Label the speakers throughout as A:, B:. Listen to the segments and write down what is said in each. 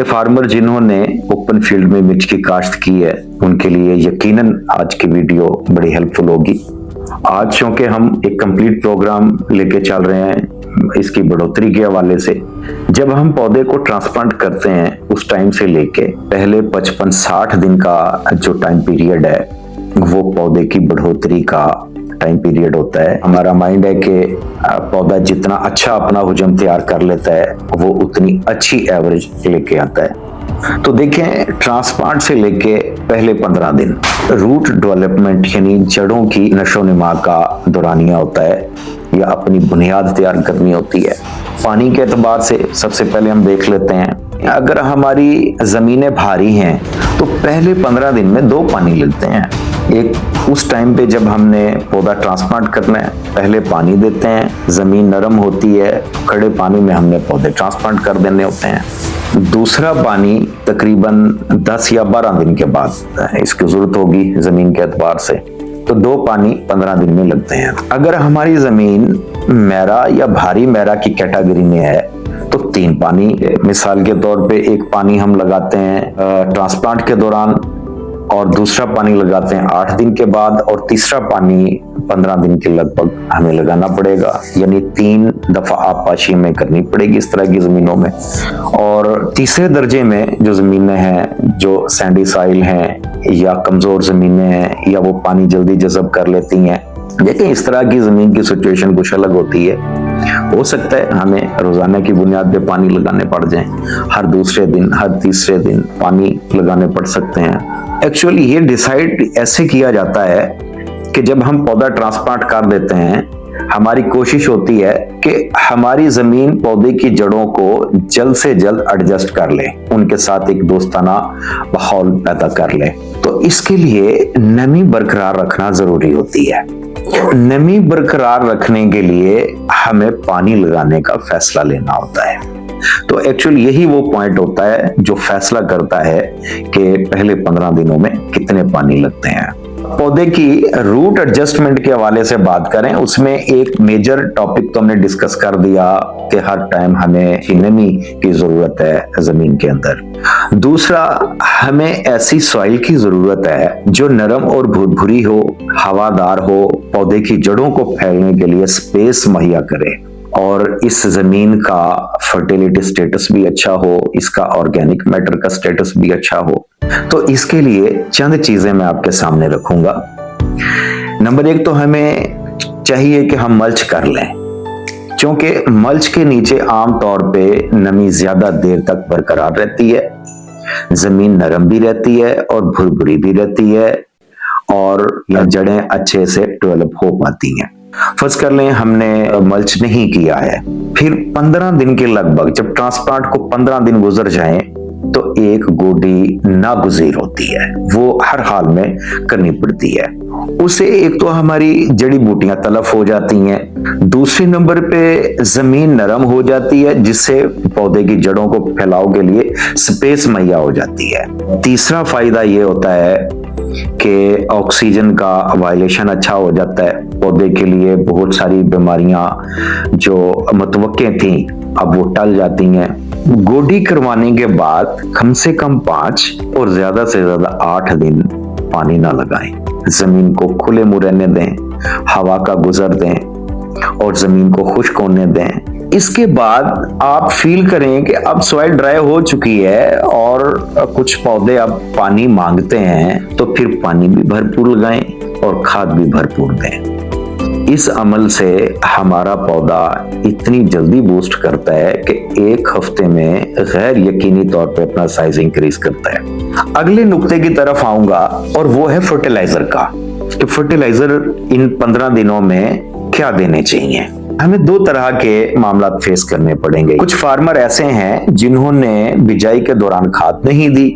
A: ऐसे फार्मर जिन्होंने open field में मिर्च की काश्त की है उनके लिए यकीनन आज की वीडियो बड़ी हेल्पफुल होगी। आज चूंकि हम एक कंप्लीट प्रोग्राम लेके चल रहे हैं इसकी बढ़ोतरी के हवाले से, जब हम पौधे को ट्रांसप्लांट करते हैं उस टाइम से लेके पहले 55-60 दिन का जो टाइम पीरियड है वो पौधे की बढ़ोतरी का टाइम पीरियड होता है। हमारा माइंड है कि पौधा जितना अच्छा अपना हुजम तैयार कर लेता है वो उतनी अच्छी एवरेज लेके आता है। तो देखें, ट्रांसप्लांट से लेके पहले 15 दिन रूट डेवलपमेंट यानी जड़ों की नशो नुमा का दौरानिया होता है या अपनी बुनियाद तैयार करनी होती है। पानी के एतबार से सबसे पहले हम देख लेते हैं, अगर हमारी जमीनें भारी हैं तो पहले 15 दिन में 2 पानी लगते हैं। एक उस टाइम पे जब हमने पौधा ट्रांसप्लांट करना है, पहले पानी देते हैं, जमीन नरम होती है, खड़े पानी में हमने पौधे ट्रांसप्लांट कर देने होते हैं। दूसरा पानी तकरीबन 10 या 12 दिन के बाद इसकी जरूरत होगी जमीन के एतबार से, तो 2 पानी 15 दिन में लगते हैं। अगर हमारी जमीन मैरा या भारी मैरा की कैटेगरी में है तो 3 पानी, मिसाल के तौर पे एक पानी हम लगाते हैं ट्रांसप्लांट के दौरान और दूसरा पानी लगाते हैं 8 दिन के बाद और तीसरा पानी 15 दिन के लगभग हमें लगाना पड़ेगा, यानी 3 दफा आपाशी में करनी पड़ेगी इस तरह की जमीनों में। और तीसरे दर्जे में जो जमीनें हैं, जो सैंडी साइल हैं या कमजोर जमीनें हैं या वो पानी जल्दी जज़ब कर लेती हैं, देखिए इस तरह की जमीन की सिचुएशन कुछ अलग होती है। हो सकता है हमें रोजाना की बुनियाद पे पानी लगाने पड़ जाएं, हर दूसरे दिन हर तीसरे दिन पानी लगाने पड़ सकते हैं। एक्चुअली ये डिसाइड ऐसे किया जाता है कि जब हम पौधा ट्रांसप्लांट कर देते हैं, हमारी कोशिश होती है कि हमारी जमीन पौधे की जड़ों को जल्द से जल्द एडजस्ट कर ले, उनके साथ एक दोस्ताना माहौल पैदा कर ले। तो इसके लिए नमी बरकरार रखना जरूरी होती है। नमी बरकरार रखने के लिए हमें पानी लगाने का फैसला लेना होता है। तो एक्चुअली यही वो पॉइंट होता है जो फैसला करता है कि पहले 15 दिनों में कितने पानी लगते हैं। पौधे की रूट एडजस्टमेंट के हवाले से बात करें, उसमें एक मेजर टॉपिक तो हमने डिस्कस कर दिया कि हर टाइम हमें नमी की जरूरत है जमीन के अंदर। दूसरा, हमें ऐसी सॉइल की जरूरत है जो नरम और भुरभुरी हो, हवादार हो, पौधे की जड़ों को फैलने के लिए स्पेस मुहैया करे और इस जमीन का फर्टिलिटी स्टेटस भी अच्छा हो, इसका ऑर्गेनिक मैटर का स्टेटस भी अच्छा हो। तो इसके लिए चंद चीजें मैं आपके सामने रखूंगा। नंबर 1 तो हमें चाहिए कि हम मल्च कर लें, क्योंकि मल्च के नीचे आमतौर पे नमी ज्यादा देर तक बरकरार रहती है, जमीन नरम भी रहती है और भुरभुरी भी रहती है और जड़ें अच्छे से डेवलप हो पाती हैं। फर्ज कर लें हमने मल्च नहीं किया है, फिर 15 दिन के लगभग जब ट्रांसप्लांट को 15 दिन गुजर जाएं तो एक गोडी नागुज़ीर होती है, वो हर हाल में करनी पड़ती है। उसे एक तो हमारी जड़ी बूटियां तलफ हो जाती हैं, दूसरे नंबर पे जमीन नरम हो जाती है जिससे पौधे की जड़ों को फैलाव के लिए स्पेस मुहैया हो जाती है। तीसरा फायदा ये होता है कि ऑक्सीजन का वायलेशन अच्छा हो जाता है। पौधे के लिए बहुत सारी बीमारियां जो मतवक्के थी अब वो टल जाती हैं। गोडी करवाने के बाद कम से कम 5 और ज्यादा से ज्यादा 8 दिन पानी ना लगाएं, जमीन को खुले मुंह रहने दें, हवा का गुजर दें और जमीन को खुश्क होने दें। इसके बाद आप फील करें कि अब सॉइल ड्राई हो चुकी है और कुछ पौधे अब पानी मांगते हैं, तो फिर पानी भी भरपूर लगाएं और खाद भी भरपूर दें। इस अमल से हमारा पौधा इतनी जल्दी बूस्ट करता है कि 1 हफ्ते में गैर यकीनी तौर पे अपना साइज इंक्रीज करता है। अगले नुक्ते की तरफ आऊंगा और वो है फर्टिलाइजर का, कि फर्टिलाइजर इन 15 दिनों में क्या देने चाहिए। हमें 2 तरह के मामला फेस करने पड़ेंगे। कुछ फार्मर ऐसे हैं जिन्होंने बिजाई के दौरान खाद नहीं दी,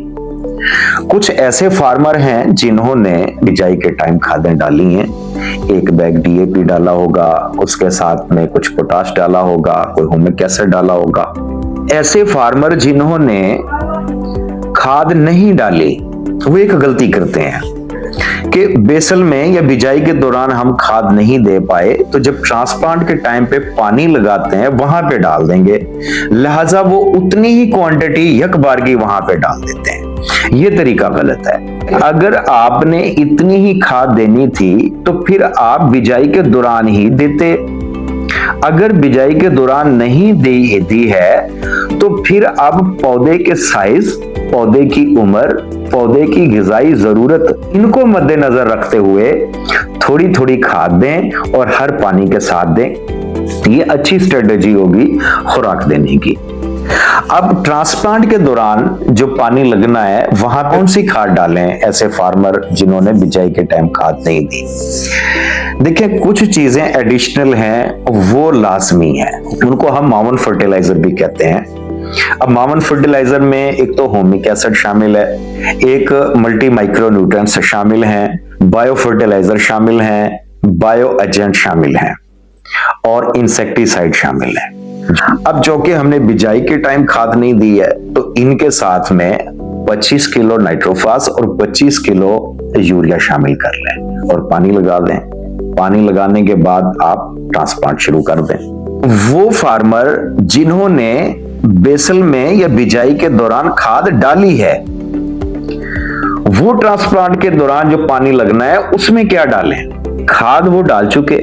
A: कुछ ऐसे फार्मर हैं जिन्होंने बिजाई के टाइम खादें डाली हैं, 1 बैग डीएपी डाला होगा, उसके साथ में कुछ पोटाश डाला होगा, कोई ह्यूमिक एसिड डाला होगा। ऐसे फार्मर जिन्होंने खाद नहीं डाली वो एक गलती करते हैं कि बेसल में या बिजाई के दौरान हम खाद नहीं दे पाए तो जब ट्रांसप्लांट के टाइम पे पानी लगाते हैं वहां पे डाल देंगे लिहाजा वो उतनी ही क्वांटिटी एक बार की वहां पे डाल देते हैं। ये तरीका गलत है। अगर आपने इतनी ही खाद देनी थी तो फिर आप बिजाई के दौरान ही देते। अगर बिजाई के दौरान नहीं दी है तो फिर अब पौधे के साइज, पौधे की उम्र, पौधे की ग़िज़ाई जरूरत, इनको मद्देनजर रखते हुए थोड़ी थोड़ी खाद दें और हर पानी के साथ दें। ये अच्छी स्ट्रेटेजी होगी खुराक देने की। अब ट्रांसप्लांट के दौरान जो पानी लगना है वहां कौन सी खाद डालें ऐसे फार्मर जिन्होंने बिजाई के टाइम खाद नहीं दी? देखिए, कुछ चीजें एडिशनल हैं, वो लाजमी है, उनको हम माउंट फर्टिलाइजर भी कहते हैं। अब माउंट फर्टिलाइजर में एक तो होमिक एसिड शामिल है, एक मल्टी माइक्रो न्यूट्रिएंट्स शामिल हैं, बायो फर्टिलाइजर शामिल हैं, बायो एजेंट शामिल हैं और इंसेक्टिसाइड शामिल है। अब जो कि हमने बिजाई के टाइम खाद नहीं दी है तो इनके साथ में 25 किलो नाइट्रोफास और 25 किलो यूरिया शामिल कर लें और पानी लगा दें। पानी लगाने के बाद आप ट्रांसप्लांट शुरू कर दें। वो फार्मर जिन्होंने बेसल में या बिजाई के दौरान खाद डाली है, वो ट्रांसप्लांट के दौरान जो पानी लगना है उसमें क्या डालें? खाद वो डाल चुके,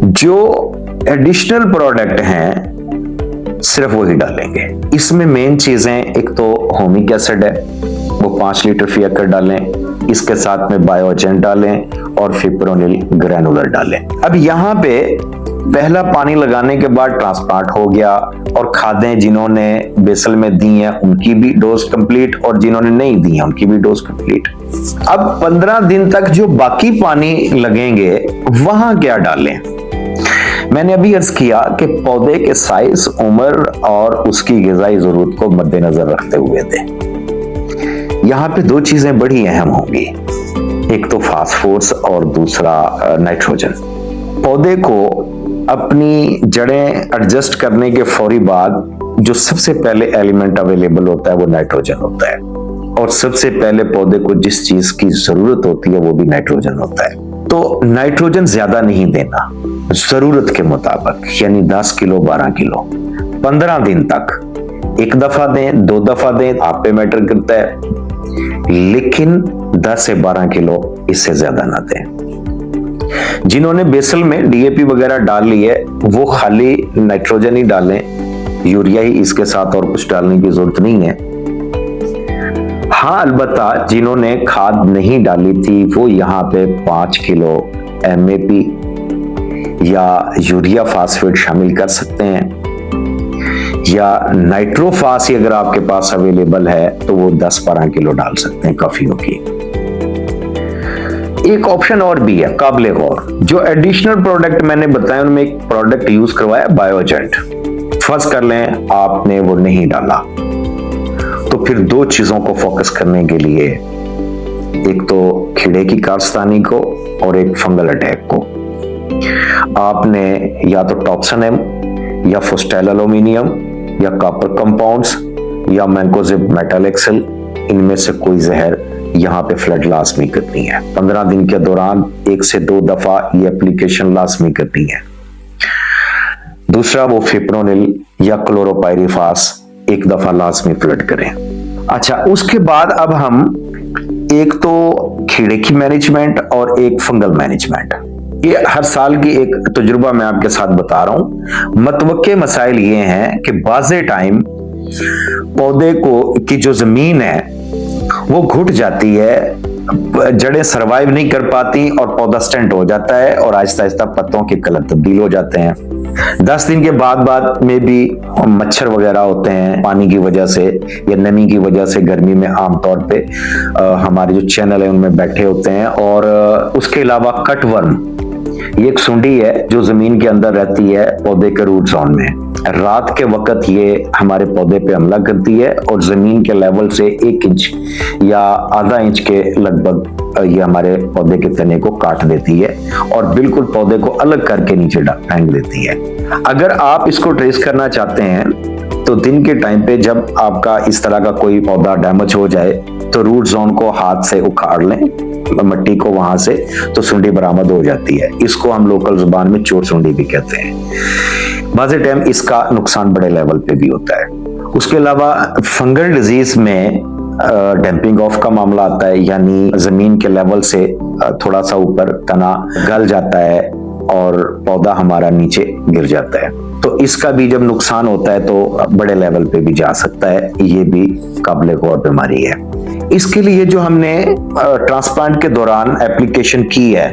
A: जो एडिशनल प्रोडक्ट हैं सिर्फ वही डालेंगे। इसमें मेन चीजें, एक तो होमिक एसिड है, वो 5 लीटर फी एकड़ डालें, इसके साथ में बायो एजेंट डालें और फिप्रोनिल ग्रैनुलर डालें। अब यहाँ पे पहला पानी लगाने के बाद ट्रांसप्लांट हो गया और खादें जिन्होंने बेसल में दी हैं उनकी भी डोज कंप्लीट और जिन्होंने नहीं दी है उनकी भी डोज कंप्लीट। अब 15 दिन तक जो बाकी पानी लगेंगे वहां क्या डालें? मैंने अभी अर्ज किया कि पौधे के साइज, उम्र और उसकी ग़िज़ाई जरूरत को मद्देनजर रखते हुए दें। यहाँ पे 2 चीजें बड़ी अहम होंगी, एक तो फास्फोरस और दूसरा नाइट्रोजन। पौधे को अपनी जड़ें एडजस्ट करने के फौरी बाद जो सबसे पहले एलिमेंट अवेलेबल होता है वो नाइट्रोजन होता है और सबसे पहले पौधे को जिस चीज की जरूरत होती है वो भी नाइट्रोजन होता है। तो नाइट्रोजन ज्यादा नहीं देना, जरूरत के मुताबिक, यानी 10 किलो 12 किलो 15 दिन तक 1 दफा दें, 2 दफा दें, आप पे मैटर करता है, लेकिन 10 से 12 किलो इससे ज्यादा ना दें। जिन्होंने बेसल में डीएपी वगैरह डाल ली है वो खाली नाइट्रोजन ही डालें, यूरिया ही इसके साथ और कुछ डालने की जरूरत नहीं है। हाँ, अलबत्ता जिन्होंने खाद नहीं डाली थी वो यहाँ पे 5 किलो MAP या यूरिया फास्फेट शामिल कर सकते हैं, या नाइट्रोफास ही अगर आपके पास अवेलेबल है तो वो 10-12 किलो डाल सकते हैं काफियों की। एक ऑप्शन और भी है काबिले गौर, जो एडिशनल प्रोडक्ट मैंने बताया उनमें एक प्रोडक्ट यूज करवाया बायो एजेंट। फर्ज कर लें आपने वो नहीं डाला तो फिर 2 चीजों को फोकस करने के लिए, एक तो कीड़े की कारस्तानी को और एक फंगल अटैक को, आपने या तो टॉक्सन-M या फुस्टाइल एल्यूमिनियम या कॉपर कंपाउंड्स या मैंकोजेब मेटल एक्सेल, इनमें से कोई जहर यहाँ पे फ्लड लाजमी करनी है। 15 दिन के दौरान 1 से 2 दफा ये एप्लीकेशन लाजमी करनी है। दूसरा वो फिप्रोनिल या क्लोरोपाइरिफास 1 दफा लाजमी फ्लड करें। अच्छा, उसके बाद अब हम एक तो कीड़े की मैनेजमेंट और एक फंगल मैनेजमेंट, ये हर साल की एक तजुर्बा मैं आपके साथ बता रहा हूं। मतवक्के मसाइल ये हैं कि बाज़े टाइम पौधे को की जो जमीन है वो घुट जाती है, जड़ें सरवाइव नहीं कर पाती और पौधा स्टेंट हो जाता है और आहिस्ता आहिस्ता पत्तों के कलर तब्दील हो जाते हैं। 10 दिन के बाद में भी मच्छर वगैरह होते हैं पानी की वजह से या नमी की वजह से, गर्मी में आमतौर पे हमारे जो चैनल है उनमें बैठे होते हैं। और उसके अलावा कटवर्म, ये एक सुंडी है जो जमीन के अंदर रहती है पौधे के रूट जोन में। रात के वक्त ये हमारे पौधे पे हमला करती है और जमीन के लेवल से 1 इंच या आधा इंच के लगभग ये हमारे पौधे के तने को काट देती है और बिल्कुल पौधे को अलग करके नीचे फेंक देती है। अगर आप इसको ट्रेस करना चाहते हैं तो दिन के टाइम पे जब आपका इस तरह का कोई पौधा डैमेज हो जाए तो रूट जोन को हाथ से उखाड़ लें, मट्टी को वहां से, तो सुंडी बरामद हो जाती है। इसको हम लोकल जुबान में चोर सुंडी भी कहते हैं। बाज़ टाइम इसका नुकसान बड़े लेवल पे भी होता है। उसके अलावा फंगल डिजीज में डैम्पिंग ऑफ का मामला आता है, यानी जमीन के लेवल से थोड़ा सा ऊपर तना गल जाता है और पौधा हमारा नीचे गिर जाता है। तो इसका भी जब नुकसान होता है तो बड़े लेवल पे भी जा सकता है। ये भी काबिल गौर बीमारी है। इसके लिए जो हमने ट्रांसप्लांट के दौरान एप्लीकेशन की है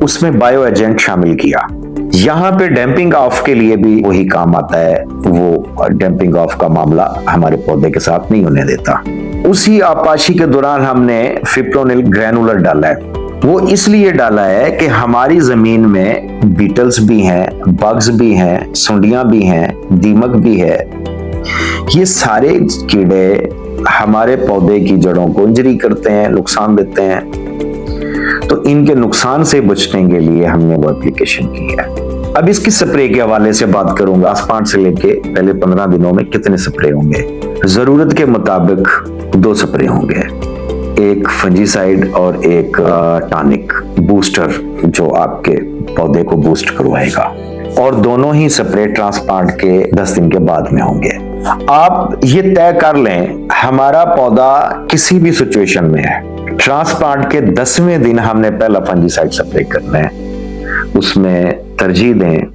A: उसमें बायो एजेंट शामिल किया। यहाँ पे डैम्पिंग ऑफ के लिए भी वही काम आता है। वो डैम्पिंग ऑफ का मामला हमारे पौधे के साथ नहीं होने देता। उसी आपाशी के दौरान हमने फिप्रोनिल ग्रैनुलर डाला है। वो इसलिए डाला है कि हमारी जमीन में बीटल्स भी हैं, बग्स भी हैं, सुंडियां भी हैं, दीमक भी है। ये सारे कीड़े हमारे पौधे की जड़ों को इंजरी करते हैं, नुकसान देते हैं। तो इनके नुकसान से बचने के लिए हमने वो एप्लीकेशन की है। अब इसकी स्प्रे के हवाले से बात करूंगा। ट्रांसप्लांट से लेके पहले 15 दिनों में कितने स्प्रे होंगे? जरूरत के मुताबिक 2 स्प्रे होंगे, एक फंजीसाइड और एक टॉनिक बूस्टर जो आपके पौधे को बूस्ट करवाएगा, और दोनों ही स्प्रे ट्रांसप्लांट के 10 दिन के बाद में होंगे। आप ये तय कर लें हमारा पौधा किसी भी सिचुएशन में है, ट्रांसप्लांट के 10वें दिन हमने पहला फंजीसाइड स्प्रे करना है। उसमें तरजीह दें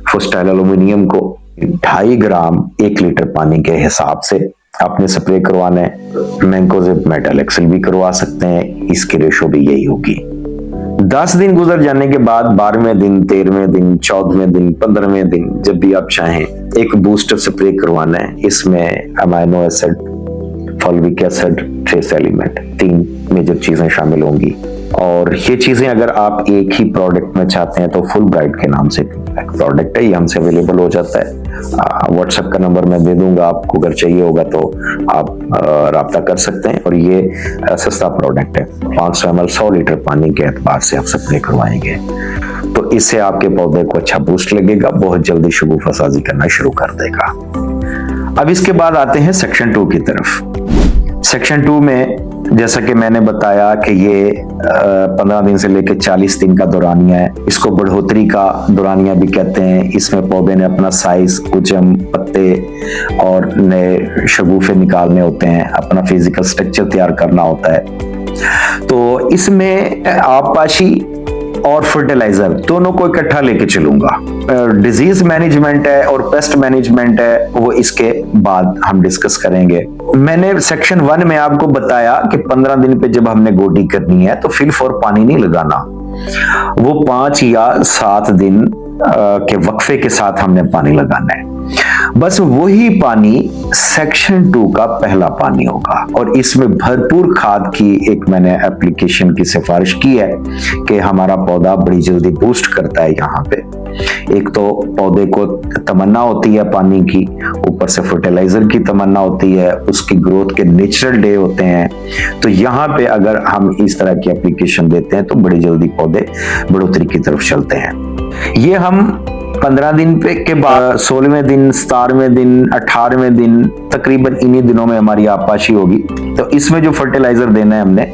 A: फुस्टाइल एल्यूमिनियम को 2.5 ग्राम 1 लीटर पानी के हिसाब से आपने स्प्रे करवाना है। मैंकोजेब मेटल एक्सेल भी करवा सकते हैं, इसकी रेशो भी यही होगी। 10 दिन गुजर जाने के बाद 12वें दिन, 13वें दिन, 14वें दिन, 15वें दिन, जब भी आप चाहें एक बूस्टर स्प्रे करवाना है। इसमें amino acid, folic acid, trace element, 3 major चीजें शामिल होंगी। और ये चीजें अगर आप एक ही प्रोडक्ट में चाहते हैं तो फुल ब्राइट के नाम से प्रोडक्ट है, ये हमसे अवेलेबल हो जाता है। व्हाट्सएप का नंबर मैं दे दूंगा, आपको अगर चाहिए होगा तो आप राब्ता कर सकते हैं। और ये सस्ता प्रोडक्ट है, 500 ml 100 लीटर पानी के एतबार से आप स्प्रे करवाएंगे तो इससे आपके पौधे को अच्छा बूस्ट लगेगा, बहुत जल्दी शगुफ़ा साजी करना शुरू कर देगा। अब इसके बाद आते हैं सेक्शन 2 की तरफ। सेक्शन 2 में जैसा कि मैंने बताया कि ये 15 दिन से लेकर 40 दिन का दौरानिया है। इसको बढ़ोतरी का दौरानिया भी कहते हैं। इसमें पौधे ने अपना साइज, कुचम, पत्ते और नए शगुफे निकालने होते हैं, अपना फिजिकल स्ट्रक्चर तैयार करना होता है। तो इसमें आपाशी और फर्टिलाइजर दोनों को इकट्ठा लेके चलूंगा। डिजीज मैनेजमेंट है और पेस्ट मैनेजमेंट है, वो इसके बाद हम डिस्कस करेंगे। मैंने सेक्शन 1 में आपको बताया कि 15 दिन पे जब हमने गोडी करनी है तो फिल फॉर पानी नहीं लगाना, वो 5 या 7 दिन के वक्फे के साथ हमने पानी लगाना है। बस वही पानी सेक्शन 2 का पहला पानी होगा। और इसमें भरपूर खाद की एक मैंने एप्लीकेशन की सिफारिश की है कि हमारा पौधा बड़ी जल्दी बूस्ट करता है। यहाँ पे एक तो पौधे को तमन्ना होती है पानी की, ऊपर से फर्टिलाइजर की तमन्ना होती है, उसकी ग्रोथ के नेचुरल डे होते हैं। तो यहाँ पे अगर हम इस तरह की एप्लीकेशन देते हैं तो बड़ी जल्दी पौधे बढ़ोतरी की तरफ चलते हैं। ये हम 15 दिन पे के बाद 16वें दिन, 17वें दिन, 18वें दिन, तकरीबन इन्हीं दिनों में हमारी आपाशी होगी। तो इसमें जो फर्टिलाइजर देना है हमने,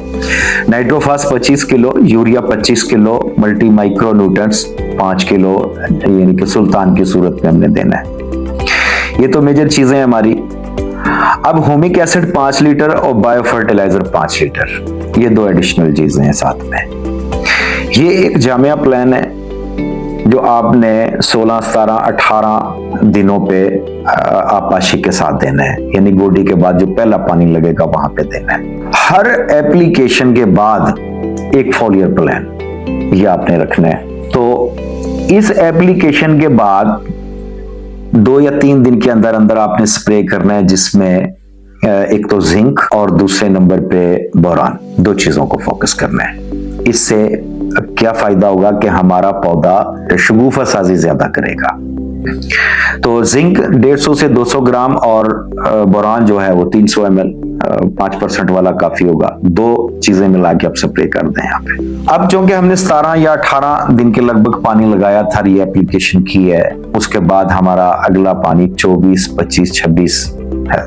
A: nitrophos 25 kilo, urea 25 kilo, multi micro nutrients 5 kilo, यानी कि सुल्तान की सूरत में हमने देना है। ये तो मेजर चीजें हैं हमारी। अब होमिक एसिड 5 लीटर और बायो फर्टिलाइजर 5 लीटर, ये 2 एडिशनल चीजें हैं साथ में। ये एक जामिया प्लान है जो आपने 16, 17, 18 दिनों पे आपाशी के साथ देना है, यानी गोडी के बाद जो पहला पानी लगेगा वहां पे देना है। हर एप्लीकेशन के बाद एक फॉलियर प्लान ये आपने रखना है। तो इस एप्लीकेशन के बाद 2 या 3 दिन के अंदर अंदर आपने स्प्रे करना है, जिसमें एक तो जिंक और दूसरे नंबर पे बोरान, 2 चीजों को फोकस करना है। इससे क्या फायदा होगा कि हमारा पौधा शगुफा साजी ज्यादा करेगा। तो जिंक 150 से 200 ग्राम और बोरान जो है वो 300 ml 5% वाला काफी होगा। 2 चीजें मिला के आप स्प्रे कर दें यहाँ पे। अब चूंकि हमने 17 या 18 दिन के लगभग पानी लगाया था, ये एप्लीकेशन की है, उसके बाद हमारा अगला पानी 24, 25, 26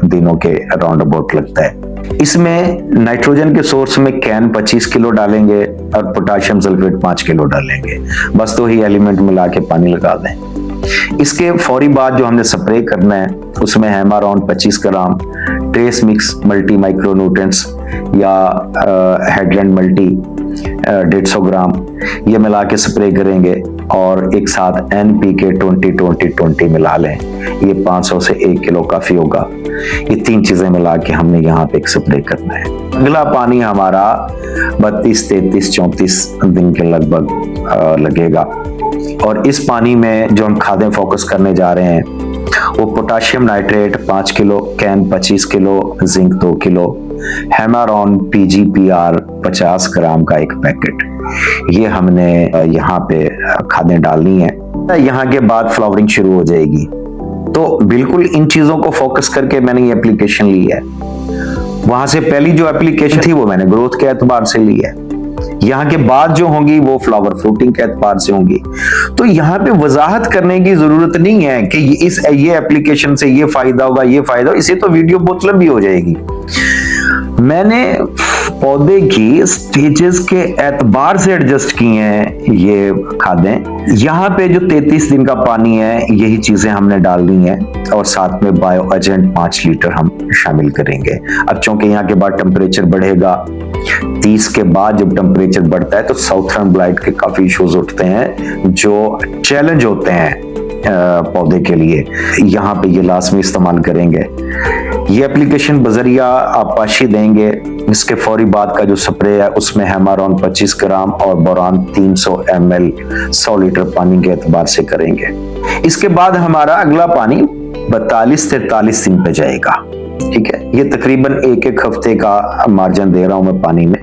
A: दिनों के अराउंड अबाउट लगता है। इसमें नाइट्रोजन के सोर्स में कैन 25 किलो डालेंगे और पोटाशियम सल्फेट 5 किलो डालेंगे। बस 2 ही एलिमेंट मिला के पानी लगा दें। इसके फौरी बाद जो हमने स्प्रे करना है उसमें Hemaron 25 gram, trace mix multi micro nutrients या हेडलैंड मल्टी 150 ग्राम ये मिला के स्प्रे करेंगे और एक साथ NPK 20-20-20 मिला लें। ये 500 से 1 किलो काफी होगा। ये 3 चीजें मिला के हमने यहाँ पे एक स्प्रे करना है। अगला पानी हमारा 32, 33, 34 दिन के लगभग लगेगा और इस पानी में जो हम खादें फोकस करने जा रहे हैं वो potassium nitrate 5 kilo, CAN 25 kilo, zinc 2 kilo, Hemaron PGPR 50 gram का एक पैकेट, ये हमने यहाँ पे खादें डालनी है। यहाँ के बाद फ्लावरिंग शुरू हो जाएगी। तो बिल्कुल इन चीजों को फोकस करके मैंने ये एप्लीकेशन ली है। वहां से पहली जो एप्लीकेशन थी वो मैंने ग्रोथ के एतबार से ली है। यहाँ के बाद जो होंगी वो फ्लावर फ्रूटिंग के एतबार से होंगी। तो यहाँ पे वजाहत करने की जरूरत नहीं है कि ये एप्लीकेशन से ये फायदा होगा, ये फायदा होगा, इसे तो वीडियो बहुत लंबी हो जाएगी। मैंने पौधे की स्टेजेस के एतबार से एडजस्ट किए हैं ये खादें। यहाँ पे जो 33 दिन का पानी है यही चीजें हमने डालनी है और साथ में बायो एजेंट 5 लीटर हम शामिल करेंगे। अब चूंकि यहाँ के बाद टेम्परेचर बढ़ेगा, 30 के बाद जब टेम्परेचर बढ़ता है तो साउथर्न ब्लाइट के काफी इश्यूज उठते हैं जो चैलेंज होते हैं पौधे के लिए। यहाँ पे ये लाजमी इस्तेमाल करेंगे। ये एप्लीकेशन बजरिया आपाशी देंगे। इसके फौरी बाद का जो स्प्रे है उसमें हेमारॉन 25 ग्राम और बोरान 300 ml 100 लीटर पानी के एतबार से करेंगे। इसके बाद हमारा अगला पानी 42-43 दिन पे जाएगा। ठीक है, ये तकरीबन एक हफ्ते का मार्जिन दे रहा हूं मैं पानी में,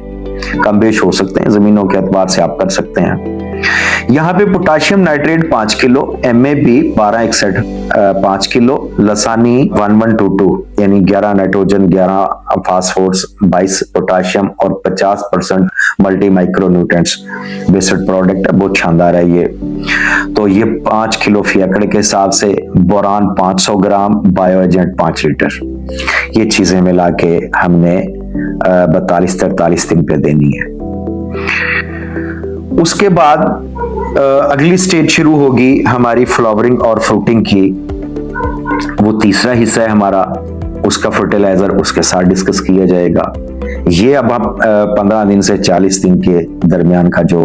A: कम बेश हो सकते हैं, जमीनों के एतबार से आप कर सकते हैं। यहाँ पे potassium nitrate 5 kilo, MAP 1261 5 kilo, लसानी 1122 यानी 11 नाइट्रोजन, 11 फास्फोरस, 22 पोटाशियम और 50% multi micro nutrients based product है, बहुत शानदार है ये। तो ये 5 किलो फी एकड़ के हिसाब से, बोरान 500 ग्राम, बायो एजेंट 5 लीटर, ये चीजें मिला के हमने 42-43 दिन पे देनी है। उसके बाद अगली स्टेज शुरू होगी हमारी फ्लावरिंग और फ्रूटिंग की। वो तीसरा हिस्सा है हमारा, उसका फर्टिलाइजर उसके साथ डिस्कस किया जाएगा। ये अब हम 15 दिन से 40 दिन के दरमियान का जो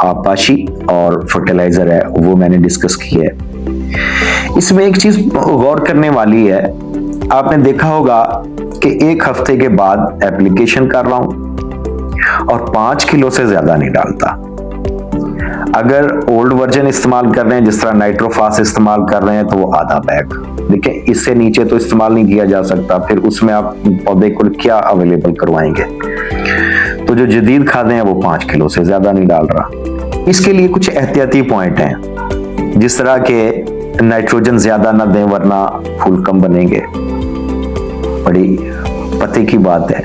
A: आपाशी और फर्टिलाइजर है वो मैंने डिस्कस किया है। इसमें एक चीज गौर करने वाली है, आपने देखा होगा कि 1 हफ्ते के बाद एप्लीकेशन कर रहा हूं और 5 किलो से ज्यादा नहीं डालता। अगर ओल्ड वर्जन इस्तेमाल कर रहे हैं, जिस तरह नाइट्रोफास इस्तेमाल कर रहे हैं, तो वो आधा बैग, देखिए इससे नीचे तो इस्तेमाल नहीं किया जा सकता, फिर उसमें आप पौधे को क्या अवेलेबल करवाएंगे। तो जो जदीद खादें हैं वो 5 किलो से ज्यादा नहीं डाल रहा। इसके लिए कुछ एहतियाती पॉइंट हैं, जिस तरह के नाइट्रोजन ज्यादा ना दें वरना फूल कम बनेंगे, बड़ी पते की बात है।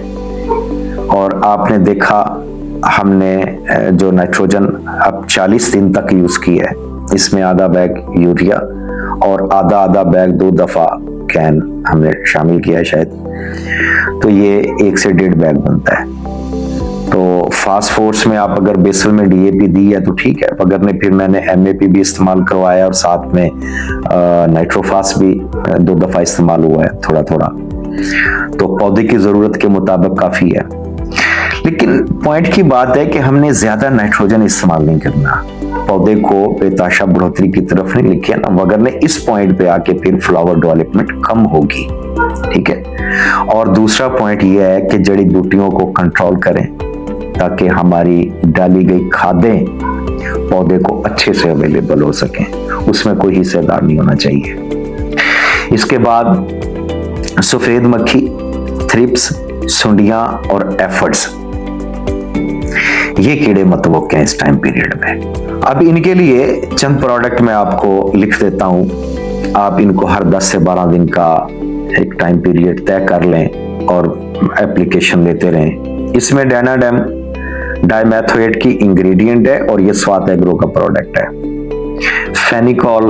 A: और आपने देखा हमने जो नाइट्रोजन अब 40 दिन तक यूज की है, इसमें आधा बैग यूरिया और आधा बैग 2 दफा कैन हमने शामिल किया है शायद, तो ये 1 से 1.5 बैग बनता है। तो फास्फोरस में आप अगर बेसल में DAP दी है तो ठीक है, अगर नहीं फिर मैंने MAP भी इस्तेमाल करवाया और साथ में नाइट्रोफास भी 2 दफा इस्तेमाल हुआ है थोड़ा थोड़ा, तो पौधे की जरूरत के मुताबिक काफी है। लेकिन पॉइंट की बात है कि हमने ज्यादा नाइट्रोजन इस्तेमाल नहीं करना, पौधे को बेताशा बढ़ोतरी की तरफ नहीं लेके ना, वगरने इस पॉइंट पे आके फिर फ्लावर डेवलपमेंट कम होगी। ठीक है, और दूसरा पॉइंट यह है कि जड़ी बूटियों को कंट्रोल करें ताकि हमारी डाली गई खादें पौधे को अच्छे से अवेलेबल हो सकें, उसमें कोई हिस्सेदार नहीं होना चाहिए। इसके बाद सफेद मक्खी, थ्रिप्स, सुंडियां और एफर्ट्स, ये कीड़े मतवक्के हैं इस टाइम पीरियड में। अब इनके लिए चंद प्रोडक्ट मैं आपको लिख देता हूं, आप इनको हर 10 से 12 दिन का एक टाइम पीरियड तय कर लें और एप्लीकेशन लेते रहें। इसमें डायनाडेम डाइमेथोएट की इंग्रेडिएंट है और ये स्वात एग्रो का प्रोडक्ट है। फेनिकॉल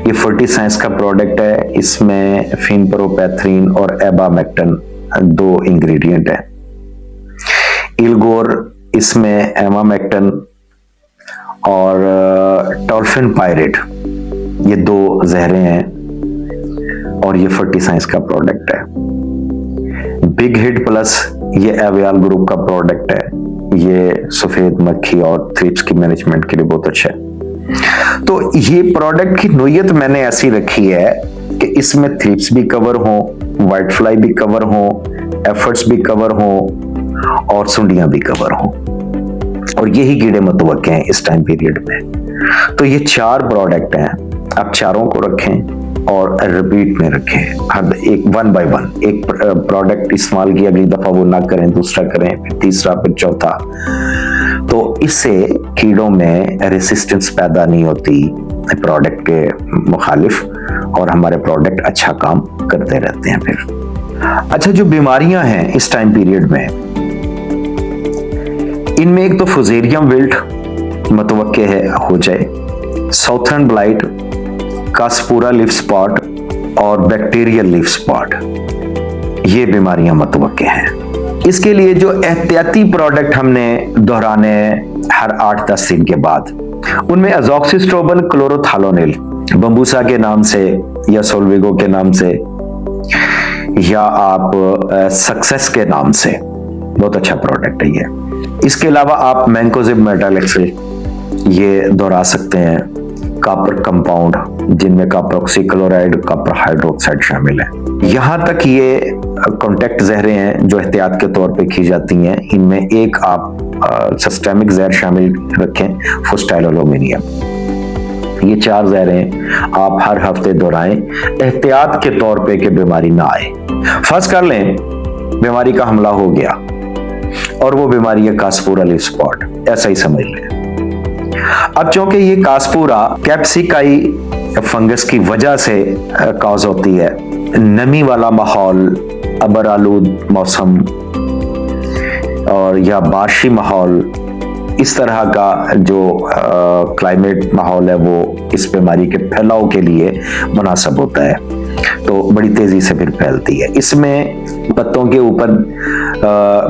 A: ये फर्टिसाइंस का प्रोडक्ट है, इसमें फिनप्रोपैथ्रीन और एबामेक्टन 2 इंग्रेडिएंट है। इल्गोर इसमें एमामेक्टन और टॉल्फिन पायरेट ये 2 जहरें हैं और ये फर्टिसाइंस का प्रोडक्ट है। बिग हिट प्लस ये एवियल ग्रुप का प्रोडक्ट है। ये सफेद मक्खी और थ्रिप्स की मैनेजमेंट के लिए बहुत अच्छा है। तो ये प्रोडक्ट की नोयत मैंने ऐसी रखी है कि इसमें थ्रिप्स भी कवर हो, व्हाइट फ्लाई भी कवर हो, एफर्ट्स भी कवर हो और सुंडियां भी कवर हो, और यही कीड़े मुतवक्के हैं इस टाइम पीरियड में। तो ये 4 प्रोडक्ट हैं, आप चारों को रखें और रिपीट में रखें, हर एक 1 बाय 1 एक प्रोडक्ट इस्तेमाल किया, अगली दफा वो ना करें, दूसरा करें, फिर तीसरा, फिर चौथा। तो इससे कीड़ों में रेसिस्टेंस पैदा नहीं होती प्रोडक्ट के मुखालिफ, और हमारे प्रोडक्ट अच्छा काम करते रहते हैं। फिर अच्छा, जो बीमारियां हैं इस टाइम पीरियड में, इनमें एक तो फुजेरियम विल्ट मुतवक्के है हो जाए, साउथर्न ब्लाइट, कास्पूरा लीफ स्पॉट और बैक्टीरियल लीफ स्पॉट, ये बीमारियां मुतवक्के हैं। इसके लिए जो एहतियाती प्रोडक्ट हमने दोहराने हर 8-10 दिन के बाद, उनमें अजॉक्सिस्ट्रोबिन क्लोरोथालोनिल बम्बूसा के नाम से या सोल्विगो के नाम से या आप सक्सेस के नाम से, बहुत अच्छा प्रोडक्ट है ये। इसके अलावा आप मैंकोजिब मेटालेक्सिल ये दोहरा सकते हैं, कॉपर कंपाउंड जिनमें कॉपर ऑक्सीक्लोराइड, कॉपर हाइड्रोक्साइड शामिल है। यहां तक ये कॉन्टैक्ट जहरें हैं जो एहतियात के तौर पे की जाती हैं। इनमें एक आप सिस्टेमिक जहर शामिल रखें, फुस्टाइल एल्यूमिनियम। ये 4 जहरें आप हर हफ्ते दोहराएं एहतियात के तौर पे कि बीमारी ना आए। फर्ज कर लें बीमारी का हमला हो गया और वो बीमारी है कास्पूरा लीफ स्पॉट, ऐसा ही समझ लें। अब चूंकि ये कास्पूरा कैप्सिकाई फंगस की वजह से कॉज होती है, नमी वाला माहौल, अबर आलूद मौसम और या बारिशी माहौल, इस तरह का जो क्लाइमेट माहौल है वो इस बीमारी के फैलाव के लिए मुनासिब होता है, तो बड़ी तेजी से फिर फैलती है। इसमें पत्तों के ऊपर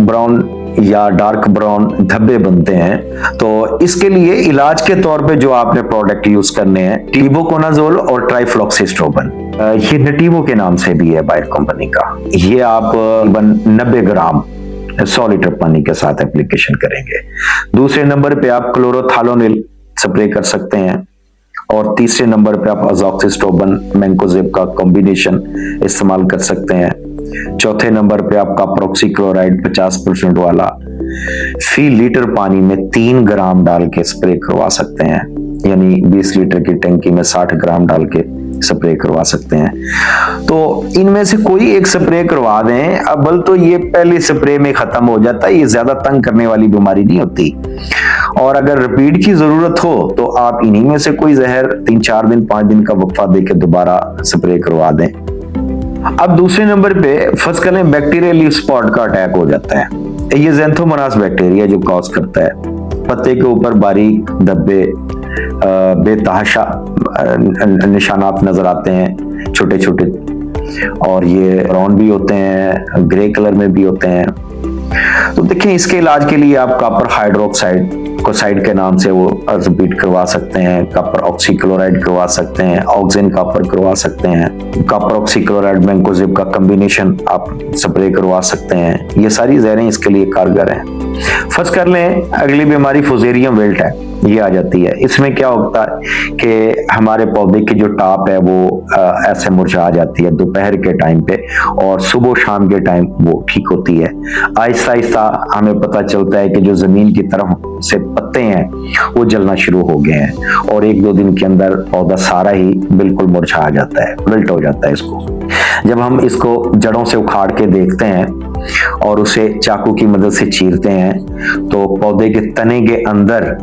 A: ब्राउन या डार्क ब्राउन धब्बे बनते हैं। तो इसके लिए इलाज के तौर पे जो आपने प्रोडक्ट यूज करने हैं, टिबोकोनाजोल और ट्राइफ्लॉक्सिस्ट्रोबिन, ये नटीवो के नाम से भी है बायर कंपनी का। ये आप 90 ग्राम 100 लीटर पानी के साथ एप्लीकेशन करेंगे। दूसरे नंबर पे आप क्लोरोथालोनिल स्प्रे कर सकते हैं, और तीसरे नंबर पे आप अजॉक्सिस्ट्रोबिन मैंकोजिब का कॉम्बिनेशन इस्तेमाल कर सकते हैं। चौथे नंबर पे आपका ऑक्सीक्लोराइड 50% वाला फी लीटर पानी में 3 ग्राम डाल के स्प्रे करवा सकते हैं, यानी 20 लीटर की टंकी में 60 ग्राम डाल के स्प्रे करवा सकते हैं। तो इनमें से कोई एक स्प्रे करवा दें, अव्वल तो ये पहले स्प्रे में खत्म हो जाता है, ये ज्यादा तंग करने वाली बीमारी नहीं होती। और अगर रिपीट की जरूरत हो तो आप इन्हीं में से कोई जहर 3-4 दिन 5 दिन का वक्फा देकर दोबारा स्प्रे करवा दें। अब दूसरे नंबर पे फर्स्ट करें बैक्टीरियल लीफ स्पॉट का अटैक हो जाता है। ये ज़ैंथोमोनास बैक्टीरिया जो कॉज करता है, पत्ते के ऊपर बारीक धब्बे, बेतहाशा निशानात नजर आते हैं छोटे छोटे, और ये ब्राउन भी होते हैं, ग्रे कलर में भी होते हैं। तो देखें, इसके इलाज के लिए आप कॉपर हाइड्रोक्साइड कोसाइड के नाम से वो रिपीट करवा सकते हैं, कॉपर ऑक्सीक्लोराइड करवा सकते हैं, ऑक्सिन कॉपर करवा सकते हैं, कॉपर ऑक्सीक्लोराइड मैंकोजिब का कॉम्बिनेशन आप स्प्रे करवा सकते हैं। ये सारी जहरें इसके लिए कारगर हैं। फर्ज कर लें अगली बीमारी फुजेरियम विल्ट है, ये आ जाती है। इसमें क्या होता है कि हमारे पौधे की जो टाप है वो ऐसे मुरझा जाती है दोपहर के टाइम पे, और सुबह शाम के टाइम वो ठीक होती है। आहिस्ता आहिस्ता हमें पता चलता है कि जो जमीन की तरफ से पत्ते हैं वो जलना शुरू हो गए हैं, और 1-2 दिन के अंदर पौधा सारा ही बिल्कुल मुरझा जाता है, विल्ट हो जाता है। इसको जब हम इसको जड़ों से उखाड़ के देखते हैं और उसे चाकू की मदद से चीरते हैं, तो पौधे के तने के अंदर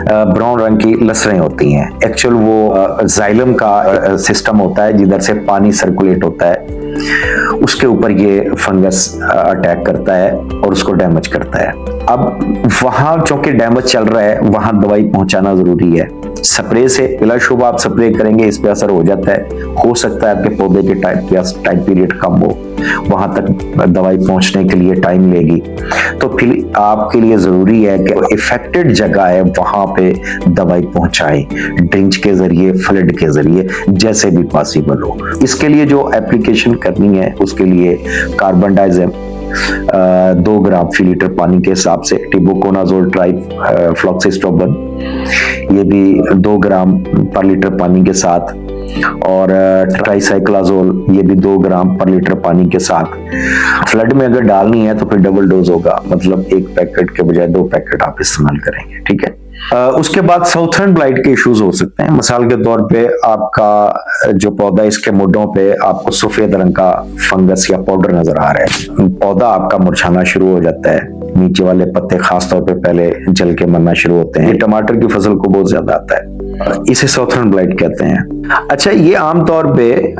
A: ब्राउन रंग की लसरें होती हैं। एक्चुअल वो जाइलम का सिस्टम होता है जिधर से पानी सर्कुलेट होता है, उसके ऊपर ये फंगस अटैक करता है और उसको डैमेज करता है। अब वहां चूंकि डैमेज चल रहा है, वहां दवाई पहुंचाना जरूरी है। स्प्रे से बिलाशुबा आप स्प्रे करेंगे, इस पे असर हो जाता है। हो सकता है आपके पौधे के टाइम पीरियड कम हो, वहां तक दवाई पहुंचने के लिए टाइम लेगी। तो फिर आपके लिए जरूरी है कि इफेक्टेड जगह है वहां पे दवाई पहुंचाएं, ड्रिंच के जरिए, फ्लड के जरिए, जैसे भी पॉसिबल हो। इसके लिए जो एप्लीकेशन करनी है उसके लिए कार्बन डाइज़म 2 ग्राम फी लीटर पानी के हिसाब से, टिबुकोनाजोल ट्राइफ्लॉक्सिस्ट्रोबिन ये भी 2 ग्राम पर लीटर पानी के साथ, और ट्राइसाइक्लाजोल ये भी 2 ग्राम पर लीटर पानी के साथ। फ्लड में अगर डालनी है तो फिर डबल डोज होगा, मतलब 1 पैकेट के बजाय 2 पैकेट आप इस्तेमाल करेंगे, ठीक है। उसके बाद साउथर्न ब्लाइट के इश्यूज हो सकते हैं। मिसाल के तौर पे आपका जो पौधा, इसके मुड्ढों पे आपको सफेद रंग का फंगस या पाउडर नजर आ रहा है, पौधा आपका मुरझाना शुरू हो जाता है, नीचे वाले पत्ते खासतौर पे पहले जल के मरना शुरू होते हैं। ये टमाटर की फसल को बहुत ज्यादा आता है, इसे साउथर्न ब्लाइट कहते हैं। अच्छा, ये आमतौर पे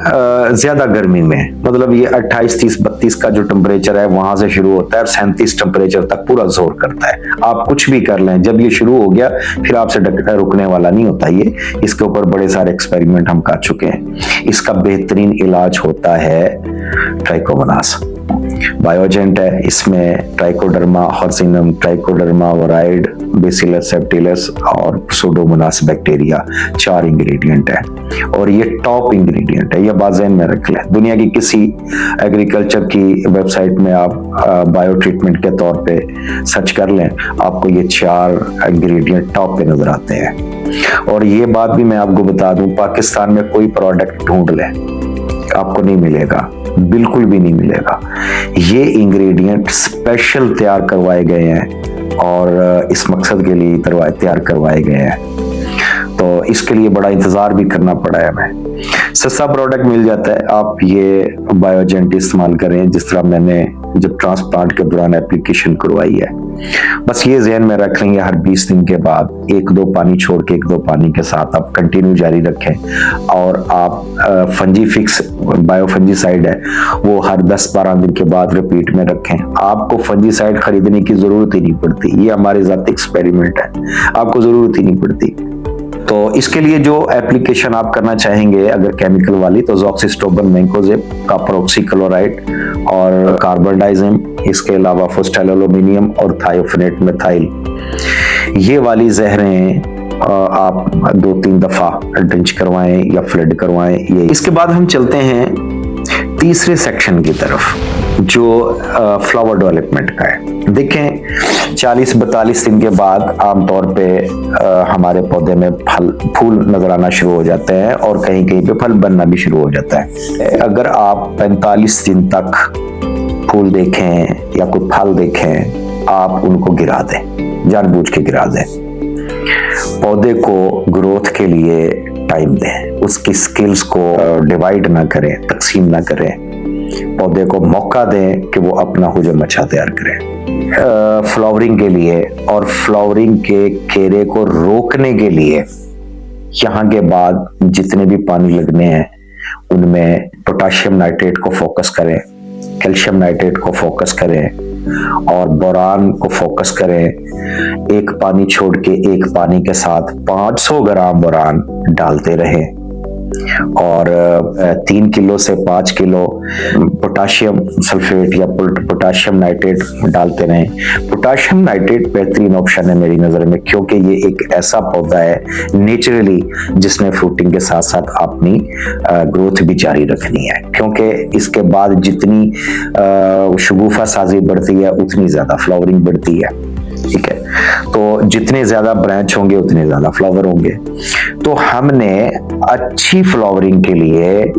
A: ज्यादा गर्मी में, मतलब ये 28, 30, 32 का जो टेम्परेचर है वहां से शुरू होता है और 37 टेम्परेचर तक पूरा जोर करता है। आप कुछ भी कर लें, जब ये शुरू हो गया फिर आपसे रुकने वाला नहीं होता ये। इसके ऊपर बड़े सारे एक्सपेरिमेंट हम कर चुके हैं। इसका बेहतरीन इलाज होता है ट्राइकोमोनास, बायोजेंट है, इसमें ट्राइकोडर्मा हॉर्सिनम, ट्राइकोडर्मा वराइड, बेसिलस सेप्टिलस और सुडोमोनास बैक्टीरिया 4 इंग्रेडिएंट है, और ये टॉप इंग्रेडिएंट है। ये बाज़ेन में रख लें, दुनिया की किसी एग्रीकल्चर की वेबसाइट में आप बायो ट्रीटमेंट के तौर पे सर्च कर लें, आपको ये 4 इंग्रेडिएंट टॉप पे नजर आते हैं। और ये बात भी मैं आपको बता दूं, पाकिस्तान में कोई प्रोडक्ट ढूंढ लें आपको नहीं मिलेगा, बिल्कुल भी नहीं मिलेगा। ये इंग्रेडिएंट स्पेशल तैयार करवाए गए हैं और इस मकसद के लिए तैयार करवाए गए हैं, तो इसके लिए बड़ा इंतजार भी करना पड़ा है हमें। सस्ता प्रोडक्ट मिल जाता है, आप ये बायोजेंट इस्तेमाल करें जिस तरह मैंने जब ट्रांसप्लांट के दौरान एप्लीकेशन करवाई है। बस ये ज़हन में रख लेंगे, हर 20 दिन के बाद 1-2 पानी छोड़ के 1-2 पानी के साथ आप कंटिन्यू जारी रखें, और आप फंजी फिक्स बायोफंजीसाइड है वो हर 10-12 दिन के बाद रिपीट में रखें। आपको फंजीसाइड खरीदने की जरूरत ही नहीं पड़ती, ये हमारे ज़ाती एक्सपेरिमेंट है, आपको जरूरत ही नहीं पड़ती। तो इसके लिए जो एप्लीकेशन आप करना चाहेंगे अगर केमिकल वाली, तो ज़ॉक्सिस्ट्रोबिन, मैंकोजेब, कॉपर ऑक्सीक्लोराइड और कार्बन डाइज़म, इसके अलावा फोस्टाइल एल्यूमिनियम और थायोफेनेट मिथाइल, ये वाली जहरें आप 2-3 दफा ड्रिंच करवाएं या फ्लड करवाएं। ये इसके बाद हम चलते हैं तीसरे सेक्शन की तरफ जो फ्लावर डेवलपमेंट का है। देखें, 40-42 दिन के बाद आमतौर पे हमारे पौधे में फूल नजर आना शुरू हो जाते हैं और कहीं कहीं पे फल बनना भी शुरू हो जाता है। अगर आप 45 दिन तक फूल देखें या कोई फल देखें, आप उनको गिरा दें, जानबूझ के गिरा दें। पौधे को ग्रोथ के लिए टाइम दें, उसकी स्किल्स को डिवाइड ना करें, तकसीम ना करें, पौधे को मौका दें कि वो अपना हुजूम अच्छा तैयार करें। फ्लावरिंग के लिए और फ्लावरिंग के घेरे को रोकने के लिए यहाँ के बाद जितने भी पानी लगने हैं उनमें पोटाशियम नाइट्रेट को फोकस करें, कैल्शियम नाइट्रेट को फोकस करें और बोरान को फोकस करें। एक पानी छोड़ के एक पानी के साथ 500 ग्राम बोरान डालते रहें और 3 किलो से 5 किलो पोटाशियम सल्फेट या पोटाशियम नाइट्रेट डालते रहें। पोटाशियम नाइट्रेट बेहतरीन ऑप्शन है मेरी नज़र में, क्योंकि ये एक ऐसा पौधा है नेचुरली जिसने फ्रूटिंग के साथ साथ अपनी ग्रोथ भी जारी रखनी है, क्योंकि इसके बाद जितनी शगुफा साजी बढ़ती है उतनी ज़्यादा फ्लावरिंग बढ़ती है। ठीक है, तो जितने ज्यादा ब्रांच होंगे उतने ज्यादा फ्लावर होंगे। तो हमने अच्छी फ्लावरिंग के लिए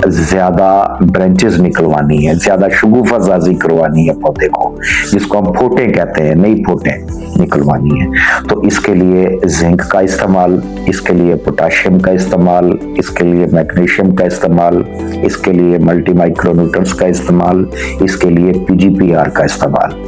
A: ज्यादा ब्रांचेस निकलवानी है, ज्यादा शगुफा साजी करवानी है पौधे को, जिसको हम फोटे कहते हैं, नई फोटे निकलवानी है। तो इसके लिए जिंक का इस्तेमाल, इसके लिए पोटाशियम का इस्तेमाल, इसके लिए मैग्नीशियम का इस्तेमाल, इसके लिए मल्टी माइक्रोन्यूट्रिएंट्स का इस्तेमाल, इसके लिए PGPR का इस्तेमाल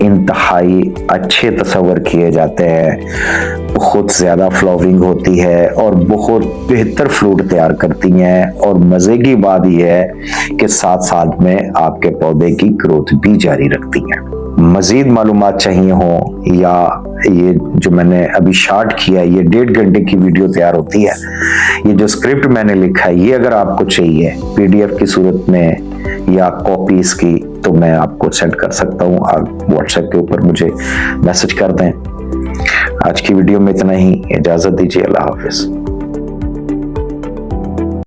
A: इंतहाई अच्छे तस्वर किए जाते हैं। बहुत ज्यादा फ्लावरिंग होती है और बहुत बेहतर फ्रूट तैयार करती हैं, और मजे की बात यह है कि साथ साथ में आपके पौधे की ग्रोथ भी जारी रखती हैं। मजीद मालूमात चाहिए हो, या ये जो मैंने अभी शॉर्ट किया, ये 1.5 घंटे की वीडियो तैयार होती है। ये जो स्क्रिप्ट मैंने लिखा है, ये अगर आपको चाहिए PDF की सूरत में या कॉपी इसकी, तो मैं आपको सेंड कर सकता हूँ। आप व्हाट्सएप के ऊपर मुझे मैसेज कर दें। आज की वीडियो में इतना ही, इजाजत दीजिए। अल्लाह हाफिज।